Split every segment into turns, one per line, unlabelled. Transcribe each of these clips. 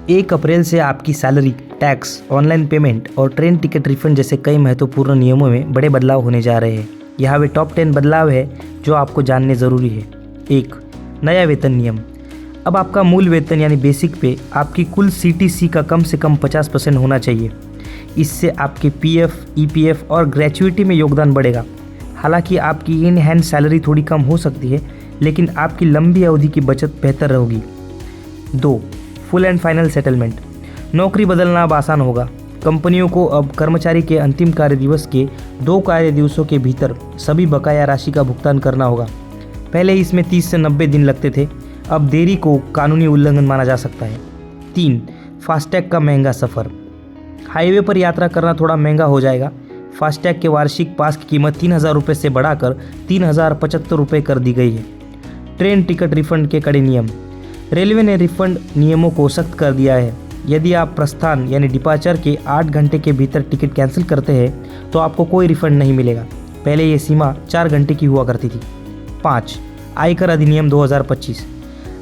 1 अप्रैल से आपकी salary, tax, online payment और ट्रेन टिकट रिफंड जैसे कई महत्वपूर्ण नियमों में बड़े बदलाव होने जा रहे हैं। यहाँ वे टॉप 10 बदलाव है जो आपको जानने ज़रूरी है। 1. नया वेतन नियम। अब आपका मूल वेतन यानी बेसिक पे आपकी कुल CTC का कम से कम 50% होना चाहिए। इससे आपके PF, EPF और ग्रेच्युइटी में योगदान बढ़ेगा। हालांकि आपकी इन हैंड सैलरी थोड़ी कम हो सकती है, लेकिन आपकी लंबी अवधि की बचत बेहतर होगी। 2. Full and final settlement. नौकरी बदलना अब आसान होगा। कंपनियों को अब कर्मचारी के अंतिम कार्य दिवस के 2 कार्य दिवसों के भीतर सभी बकाया राशि का भुगतान करना होगा। पहले इसमें 30 से 90 दिन लगते थे, अब देरी को कानूनी उल्लंघन माना जा सकता है। 3. फास्टैग का महंगा सफ़र। हाईवे पर यात्रा करना थोड़ा महंगा हो जाएगा। फास्टैग के वार्षिक पास की कीमत 3,000 रुपये से बढ़ाकर 3,075 रुपये कर दी गई है। ट्रेन टिकट रिफंड के कड़े नियम। रेलवे ने रिफंड नियमों को सख्त कर दिया है। यदि आप प्रस्थान यानी डिपार्चर के 8 घंटे के भीतर टिकट कैंसिल करते हैं तो आपको कोई रिफंड नहीं मिलेगा। पहले ये सीमा 4 घंटे की हुआ करती थी। 5. आयकर अधिनियम 2025।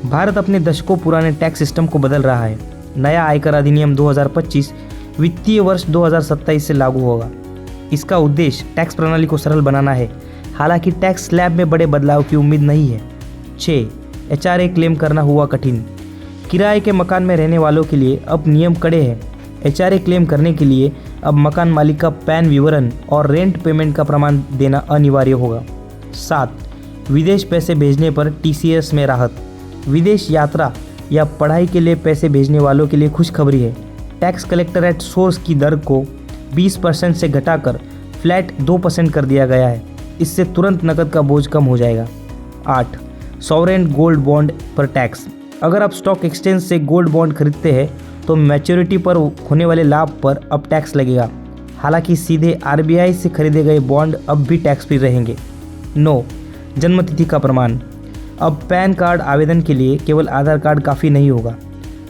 भारत अपने दशकों पुराने टैक्स सिस्टम को बदल रहा है। नया आयकर अधिनियम 2025 वित्तीय वर्ष 2027 से लागू होगा। इसका उद्देश्य टैक्स प्रणाली को सरल बनाना है। हालांकि टैक्स स्लैब में बड़े बदलाव की उम्मीद नहीं है। 6. HRA क्लेम करना हुआ कठिन। किराए के मकान में रहने वालों के लिए अब नियम कड़े हैं। HRA क्लेम करने के लिए अब मकान मालिक का पैन विवरण और रेंट पेमेंट का प्रमाण देना अनिवार्य होगा। 7. विदेश पैसे भेजने पर TCS में राहत। विदेश यात्रा या पढ़ाई के लिए पैसे भेजने वालों के लिए खुशखबरी है। टैक्स कलेक्टर एट सोर्स की दर को 20% से घटाकर फ्लैट 2% कर दिया गया है। इससे तुरंत नकद का बोझ कम हो जाएगा। 8. सॉवरेन गोल्ड बॉन्ड पर टैक्स। अगर आप स्टॉक एक्सचेंज से गोल्ड बॉन्ड खरीदते हैं तो मैच्योरिटी पर होने वाले लाभ पर अब टैक्स लगेगा। हालांकि सीधे RBI से खरीदे गए बॉन्ड अब भी टैक्स फ्री रहेंगे। 9. जन्मतिथि का प्रमाण। अब पैन कार्ड आवेदन के लिए केवल आधार कार्ड काफ़ी नहीं होगा।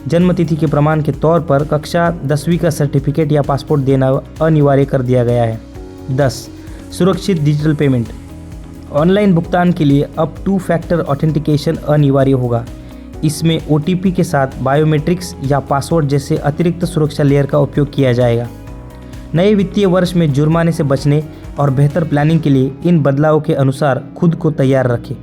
जन्मतिथि के प्रमाण के तौर पर कक्षा 10वीं का सर्टिफिकेट या पासपोर्ट देना अनिवार्य कर दिया गया है। 10. सुरक्षित डिजिटल पेमेंट। ऑनलाइन भुगतान के लिए अब 2 फैक्टर ऑथेंटिकेशन अनिवार्य होगा। इसमें OTP के साथ बायोमेट्रिक्स या पासवर्ड जैसे अतिरिक्त सुरक्षा लेयर का उपयोग किया जाएगा। नए वित्तीय वर्ष में जुर्माने से बचने और बेहतर प्लानिंग के लिए इन बदलावों के अनुसार खुद को तैयार रखें।